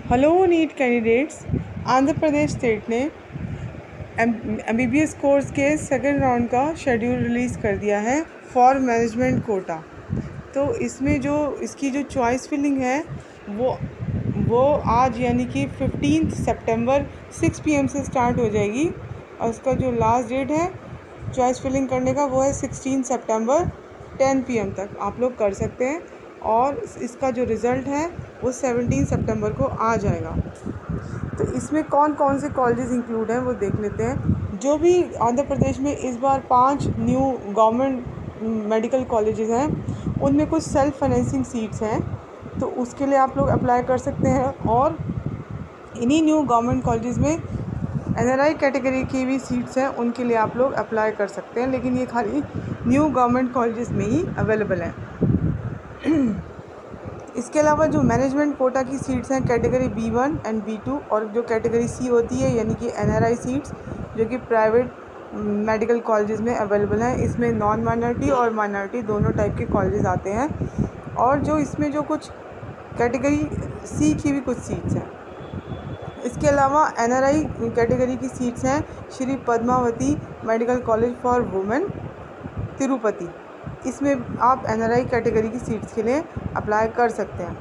Hello NEET candidates. Andhra Pradesh state ने MBBS course के second round का शेड्यूल रिलीज़ कर दिया है फॉर मैनेजमेंट कोटा। तो इसमें जो इसकी जो चॉइस फिलिंग है वो आज यानी कि 15 सितंबर 6 PM से स्टार्ट हो जाएगी और उसका जो लास्ट डेट है चॉइस फिलिंग करने का वो है 16 सितंबर 10 PM तक आप लोग कर सकते हैं और इसका जो रिज़ल्ट है वो 17 सितंबर को आ जाएगा। तो इसमें कौन कौन से कॉलेजेस इंक्लूड हैं वो देख लेते हैं। जो भी आंध्र प्रदेश में इस बार 5 न्यू गवर्नमेंट मेडिकल कॉलेजेस हैं उनमें कुछ सेल्फ फाइनेंसिंग सीट्स हैं, तो उसके लिए आप लोग अप्लाई कर सकते हैं। और इन्हीं न्यू गवर्नमेंट कॉलेजेस में NRI कैटेगरी की भी सीट्स हैं, उनके लिए आप लोग अप्लाई कर सकते हैं, लेकिन ये खाली न्यू गवर्नमेंट कॉलेजेस में ही अवेलेबल है। इसके अलावा जो मैनेजमेंट कोटा की सीट्स हैं कैटेगरी B1 एंड B2 और जो कैटेगरी C होती है यानी कि NRI सीट्स जो कि प्राइवेट मेडिकल कॉलेजेस में अवेलेबल हैं, इसमें नॉन माइनॉरिटी और माइनॉरिटी दोनों टाइप के कॉलेजेस आते हैं। और जो इसमें जो कुछ कैटेगरी C की भी कुछ सीट्स हैं। इसके अलावा NRI कैटेगरी की सीट्स हैं Shri Padmavati medical college for women Tirupati. इसमें आप NRI कैटेगरी की सीट्स के लिए अप्लाई कर सकते हैं।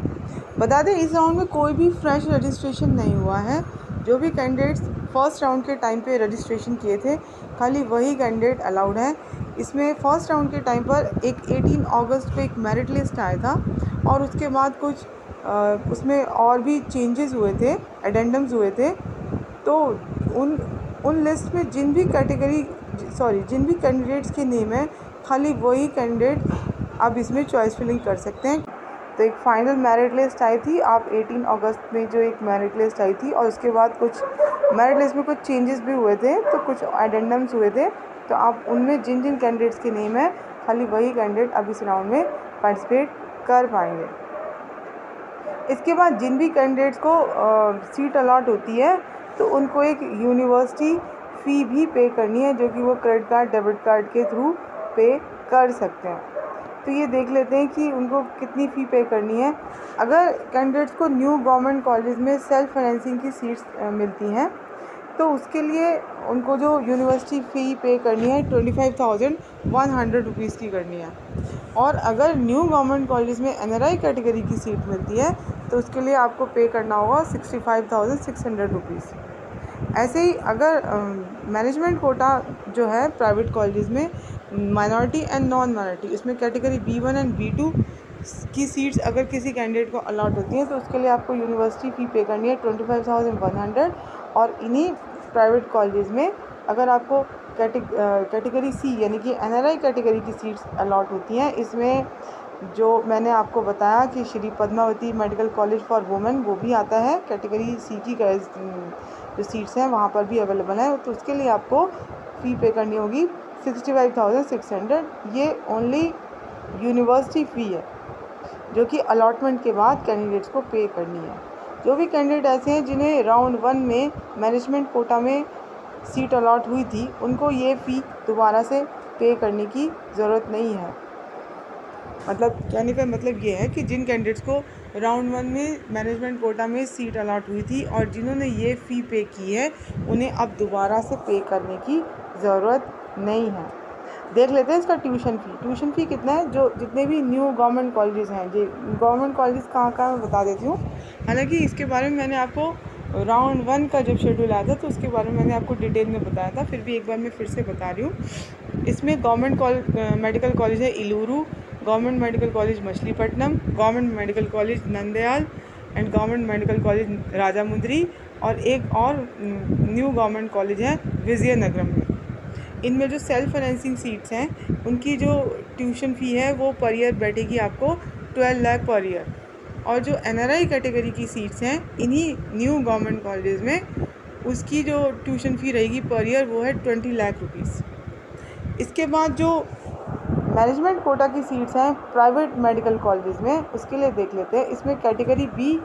बता दें इस राउंड में कोई भी फ्रेश रजिस्ट्रेशन नहीं हुआ है। जो भी कैंडिडेट्स फर्स्ट राउंड के टाइम पे रजिस्ट्रेशन किए थे खाली वही कैंडिडेट अलाउड है। इसमें फर्स्ट राउंड के टाइम पर एक 18 अगस्त पे एक मेरिट लिस्ट आया था और उसके बाद कुछ उसमें और भी चेंजेस हुए थे, एडेंडम्स हुए थे। तो उन लिस्ट में जिन भी कैंडिडेट्स के नेम है खाली वही कैंडिडेट आप इसमें चॉइस फिलिंग कर सकते हैं। तो एक फाइनल मेरिट लिस्ट आई थी, आप 18 अगस्त में जो एक मेरिट लिस्ट आई थी और उसके बाद कुछ मेरिट लिस्ट में कुछ चेंजेस भी हुए थे, तो कुछ एडेंडम्स हुए थे। तो आप उनमें जिन जिन कैंडिडेट्स के नेम है खाली वही कैंडिडेट अब इस राउंड में पार्टिसिपेट कर पाएंगे। इसके बाद जिन भी कैंडिडेट्स को सीट अलॉट होती है तो उनको एक यूनिवर्सिटी फ़ी भी पे करनी है, जो कि वो क्रेडिट कार्ड डेबिट कार्ड के थ्रू पे कर सकते हैं। तो ये देख लेते हैं कि उनको कितनी फ़ी पे करनी है। अगर कैंडिडेट्स को न्यू गवर्नमेंट कॉलेज में सेल्फ फाइनेंसिंग की सीट्स मिलती हैं तो उसके लिए उनको जो यूनिवर्सिटी फ़ी पे करनी है 25,100 रुपीज़ की करनी है। और अगर न्यू गवर्नमेंट कॉलेज में NRI कैटेगरी की सीट मिलती है तो उसके लिए आपको पे करना होगा 65,600 रुपीज़। ऐसे ही अगर मैनेजमेंट कोटा जो है प्राइवेट कॉलेज में माइनॉरिटी एंड नॉन माइनॉरिटी इसमें कैटेगरी B1 एंड B2 की सीट्स अगर किसी कैंडिडेट को अलॉट होती हैं तो उसके लिए आपको यूनिवर्सिटी फ़ी पे करनी है 25,100। और इन्हीं प्राइवेट कॉलेज में अगर आपको कैटेगरी C यानी कि NRI कैटेगरी की सीट्स अलॉट होती हैं, इसमें जो मैंने आपको बताया कि Shri Padmavati medical college for women वो भी आता है, कैटेगरी C की जो सीट्स हैं वहाँ पर भी अवेलेबल है। तो उसके लिए आपको फ़ी पे करनी होगी 65,600। ये ओनली यूनिवर्सिटी फ़ी है जो कि अलॉटमेंट के बाद कैंडिडेट्स को पे करनी है। जो भी कैंडिडेट ऐसे हैं जिन्हें राउंड 1 में मैनेजमेंट कोटा में सीट अलॉट हुई थी उनको ये फ़ी दोबारा से पे करने की ज़रूरत नहीं है। मतलब कहने का मतलब ये है कि जिन कैंडिडेट्स को राउंड 1 में मैनेजमेंट कोटा में सीट अलॉट हुई थी और जिन्होंने ये फ़ी पे की है उन्हें अब दोबारा से पे करने की ज़रूरत नहीं है। देख लेते हैं इसका ट्यूशन फ़ी कितना है। जो जितने भी न्यू गवर्नमेंट कॉलेजेस हैं, जो गवर्नमेंट कॉलेजेस कहाँ मैं बता देती हूँ। हालांकि इसके बारे में मैंने आपको राउंड 1 का जब शेड्यूल आया था तो उसके बारे में मैंने आपको डिटेल में बताया था, फिर भी एक बार मैं फिर से बता रही हूँ। इसमें गवर्नमेंट मेडिकल कॉलेज है Eluru, government medical college Machilipatnam, government medical college Nandyal and government medical college Rajahmundry और एक और न्यू गवर्नमेंट कॉलेज है विजयनगरम में। इनमें जो सेल्फ फाइनेंसिंग सीट्स हैं उनकी जो ट्यूशन फ़ी है वो पर ईयर बैठेगी आपको 12 लाख पर ईयर। और जो NRI कैटेगरी की सीट्स हैं इन्हीं न्यू गवर्नमेंट कॉलेजेस में उसकी जो ट्यूशन फ़ी रहेगी पर ईयर वो है 20 लाख रुपीज़। इसके बाद जो मैनेजमेंट कोटा की सीट्स हैं प्राइवेट मेडिकल कॉलेजेस में उसके लिए देख लेते हैं। इसमें कैटेगरी B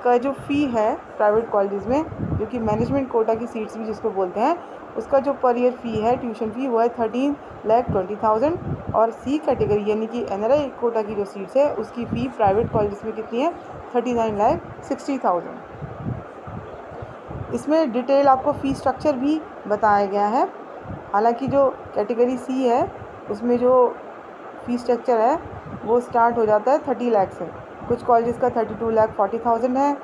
का जो फ़ी है प्राइवेट कॉलेजेस में जो कि मैनेजमेंट कोटा की सीट्स भी जिसको बोलते हैं उसका जो पर ईयर फ़ी है ट्यूशन फ़ी वो है 13,20,000। और C कैटेगरी यानी कि NRI कोटा की जो सीट्स है उसकी फ़ी प्राइवेट कॉलेज में कितनी है 39,60,000। इसमें डिटेल आपको फ़ी स्ट्रक्चर भी बताया गया है। हालांकि जो कैटेगरी सी है उसमें जो फ़ी स्ट्रक्चर है वो स्टार्ट हो जाता है 30 लाख से। कुछ कॉलेजेस का 32,40,000 है।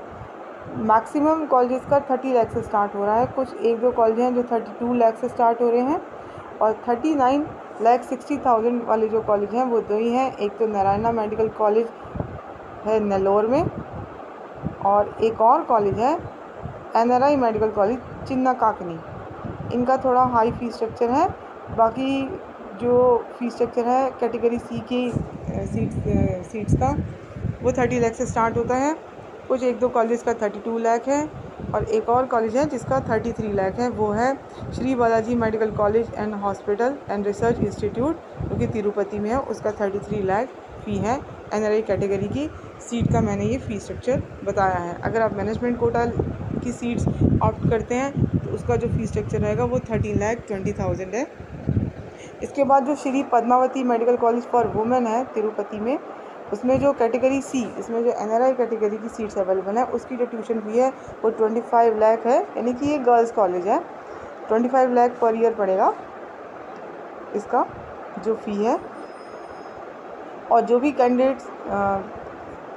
मैक्सिमम कॉलेजेस का 30 लाख से स्टार्ट हो रहा है। कुछ 1-2 कॉलेज हैं जो 32 लाख से स्टार्ट हो रहे हैं, और 39,60,000 वाले जो कॉलेज हैं वो 2 ही हैं। एक तो नारायणा मेडिकल कॉलेज है नेल्लोर में, और एक और कॉलेज है NRI मेडिकल कॉलेज चिन्नाकाकनी। इनका थोड़ा हाई फ़ी स्ट्रक्चर है। बाकी जो फ़ी स्ट्रक्चर है कैटेगरी सी की सीट्स का वो 30 लाख से स्टार्ट होता है। कुछ 1-2 कॉलेज का 32 लाख है, और एक और कॉलेज है जिसका 33 लाख है, वो है Shri Balaji medical college and hospital and research institute, जो कि तिरुपति में है। उसका 33 लाख फ़ी है। NRI कैटेगरी की सीट का मैंने ये फ़ी स्ट्रक्चर बताया है। अगर आप मैनेजमेंट कोटा की सीट्स ऑप्ट करते हैं तो उसका जो फ़ी स्ट्रक्चर रहेगा वो 30,20,000 है। इसके बाद जो Shri Padmavati medical college for women है तिरुपति में, उसमें जो कैटेगरी सी, इसमें जो NRI कैटेगरी की सीट्स अवेलेबल है, उसकी जो ट्यूशन फ़ी है वो 25 लाख है। यानी कि ये गर्ल्स कॉलेज है। 25 लाख पर ईयर पड़ेगा इसका जो फ़ी है। और जो भी कैंडिडेट्स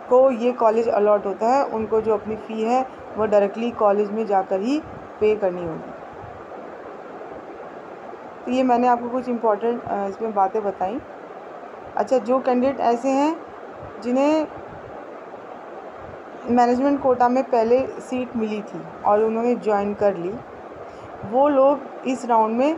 को ये कॉलेज अलॉट होता है उनको जो अपनी फ़ी है वो डायरेक्टली कॉलेज में जाकर ही पे करनी होगी। तो ये मैंने आपको कुछ इम्पोर्टेंट इसमें बातें बताई। अच्छा, जो कैंडिडेट ऐसे हैं जिन्हें मैनेजमेंट कोटा में पहले सीट मिली थी और उन्होंने ज्वाइन कर ली, वो लोग इस राउंड में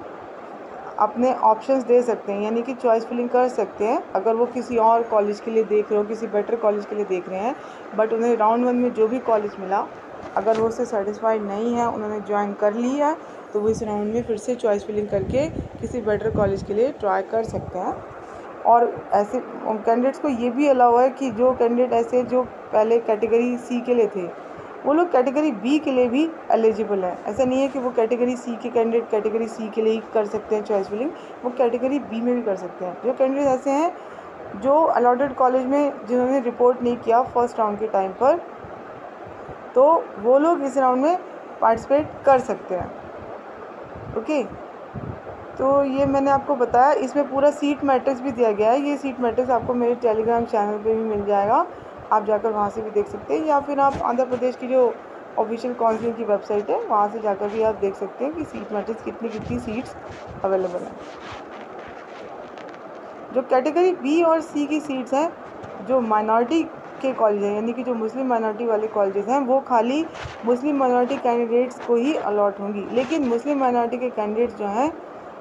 अपने ऑप्शंस दे सकते हैं, यानी कि चॉइस फिलिंग कर सकते हैं। अगर वो किसी और कॉलेज के लिए देख रहे हो, किसी बेटर कॉलेज के लिए देख रहे हैं, बट उन्हें राउंड 1 में जो भी कॉलेज मिला, अगर वो उससे सेटिस्फाइड नहीं है, उन्होंने ज्वाइन कर लिया है, तो वो इस राउंड में फिर से चॉइस फिलिंग करके किसी बेटर कॉलेज के लिए ट्राई कर सकते हैं। और ऐसे कैंडिडेट्स को ये भी अलाउ है कि जो कैंडिडेट ऐसे जो पहले कैटेगरी सी के लिए थे, वो लोग कैटेगरी बी के लिए भी एलिजिबल है। ऐसा नहीं है कि वो कैटेगरी सी के कैंडिडेट कैटेगरी सी के लिए ही कर सकते हैं चॉइस फिलिंग, वो कैटेगरी बी में भी कर सकते हैं। जो कैंडिडेट ऐसे हैं जो अलॉटेड कॉलेज में जिन्होंने रिपोर्ट नहीं किया फर्स्ट राउंड के टाइम पर, तो वो लोग इस राउंड में पार्टिसिपेट कर सकते हैं। ओके, तो ये मैंने आपको बताया। इसमें पूरा सीट मैट्रिक्स भी दिया गया है। ये सीट मैट्रिक्स आपको मेरे टेलीग्राम चैनल पे भी मिल जाएगा, आप जाकर वहाँ से भी देख सकते हैं, या फिर आप आंध्र प्रदेश की जो ऑफिशियल काउंसिल की वेबसाइट है वहाँ से जाकर भी आप देख सकते हैं कि सीट मैट्रिक्स कितनी सीट्स अवेलेबल हैं। जो कैटेगरी बी और सी की सीट्स हैं, जो माइनॉरिटी के कॉलेज हैं, यानी कि जो मुस्लिम माइनॉरिटी वाले कॉलेजेस हैं, वो खाली मुस्लिम माइनॉरिटी कैंडिडेट्स को ही अलॉट होंगी। लेकिन मुस्लिम माइनॉरिटी के कैंडिडेट्स जो हैं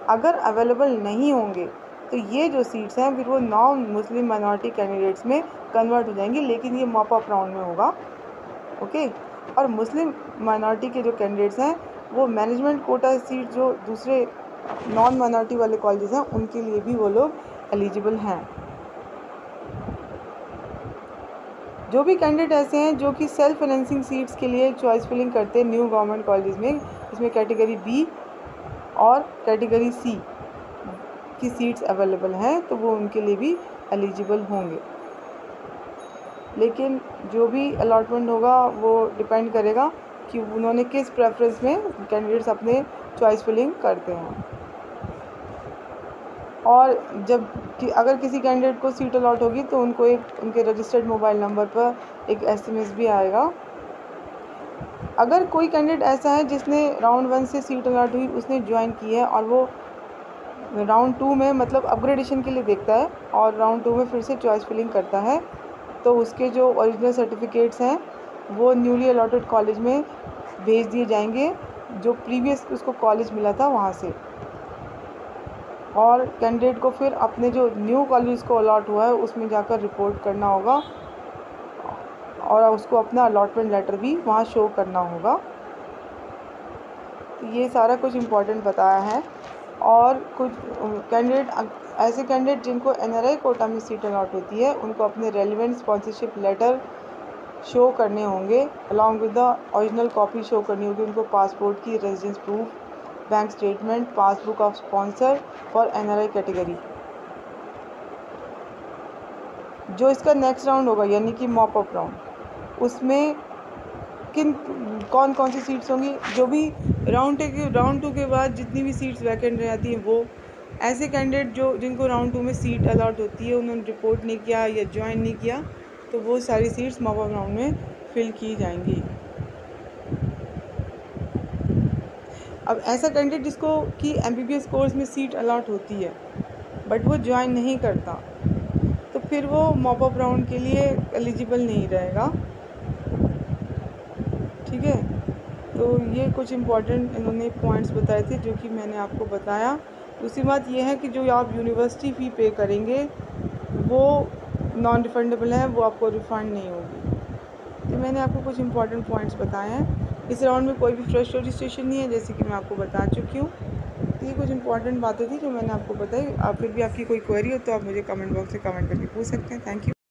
अगर अवेलेबल नहीं होंगे तो ये जो सीट्स हैं फिर वो नॉन मुस्लिम माइनॉरिटी कैंडिडेट्स में कन्वर्ट हो जाएंगी, लेकिन ये मॉप अप राउंड में होगा। ओके, और मुस्लिम माइनॉरिटी के जो कैंडिडेट्स हैं वो मैनेजमेंट कोटा सीट जो दूसरे नॉन माइनॉरिटी वाले कॉलेजेस हैं उनके लिए भी वो लोग एलिजिबल हैं। जो भी कैंडिडेट ऐसे हैं जो कि सेल्फ फाइनेंसिंग सीट्स के लिए चॉइस फिलिंग करते हैं न्यू गवर्नमेंट कॉलेज में, इसमें कैटेगरी बी और कैटेगरी सी की सीट्स अवेलेबल हैं, तो वो उनके लिए भी एलिजिबल होंगे। लेकिन जो भी अलॉटमेंट होगा वो डिपेंड करेगा कि उन्होंने किस प्रेफरेंस में कैंडिडेट्स अपने चॉइस फिलिंग करते हैं। और जब अगर किसी कैंडिडेट को सीट अलॉट होगी तो उनको एक उनके रजिस्टर्ड मोबाइल नंबर पर एक SMS भी आएगा। अगर कोई कैंडिडेट ऐसा है जिसने राउंड 1 से सीट अलॉट हुई, उसने ज्वाइन की है और वो राउंड 2 में मतलब अपग्रेडेशन के लिए देखता है और राउंड 2 में फिर से चॉइस फिलिंग करता है, तो उसके जो ओरिजिनल सर्टिफिकेट्स हैं वो न्यूली अलॉटेड कॉलेज में भेज दिए जाएंगे जो प्रीवियस उसको कॉलेज मिला था वहाँ से। और कैंडिडेट को फिर अपने जो न्यू कॉलेज को अलॉट हुआ है उसमें जाकर रिपोर्ट करना होगा और उसको अपना अलॉटमेंट लेटर भी वहाँ शो करना होगा। तो ये सारा कुछ इम्पोर्टेंट बताया है। और कुछ कैंडिडेट ऐसे कैंडिडेट जिनको NRI कोटा में सीट अलॉट होती है उनको अपने रेलिवेंट स्पॉन्सरशिप लेटर शो करने होंगे, along with the original copy show करनी होगी उनको पासपोर्ट की, residence proof, bank statement, passbook of sponsor for NRI category. जो इसका नेक्स्ट राउंड होगा यानी कि मॉप अप राउंड, उसमें कौन कौन सी सीट्स होंगी, जो भी राउंड 2 के बाद जितनी भी सीट्स वैकेंट रहती हैं, वो ऐसे कैंडिडेट जिनको राउंड 2 में सीट अलॉट होती है, उन्होंने रिपोर्ट नहीं किया या ज्वाइन नहीं किया, तो वो सारी सीट्स मॉप अप राउंड में फिल की जाएंगी। अब ऐसा कैंडिडेट जिसको कि MBBS कोर्स में सीट अलॉट होती है बट वो ज्वाइन नहीं करता, तो फिर वो मॉप अप राउंड के लिए एलिजिबल नहीं रहेगा। ठीक है, तो ये कुछ इम्पॉर्टेंट इन्होंने पॉइंट्स बताए थे जो कि मैंने आपको बताया। दूसरी बात यह है कि जो आप यूनिवर्सिटी फ़ी पे करेंगे वो नॉन रिफंडेबल है, वो आपको रिफ़ंड नहीं होगी। तो मैंने आपको कुछ इंपॉर्टेंट पॉइंट्स बताए हैं। इस राउंड में कोई भी फ्रेश रजिस्ट्रेशन नहीं है, जैसे कि मैं आपको बता चुकी हूँ। तो ये कुछ इंपॉर्टेंट बातें थी जो मैंने आपको बताई। आप फिर भी आपकी कोई क्वेरी हो तो आप मुझे कमेंट बॉक्स में कमेंट करके पूछ सकते हैं। Thank you.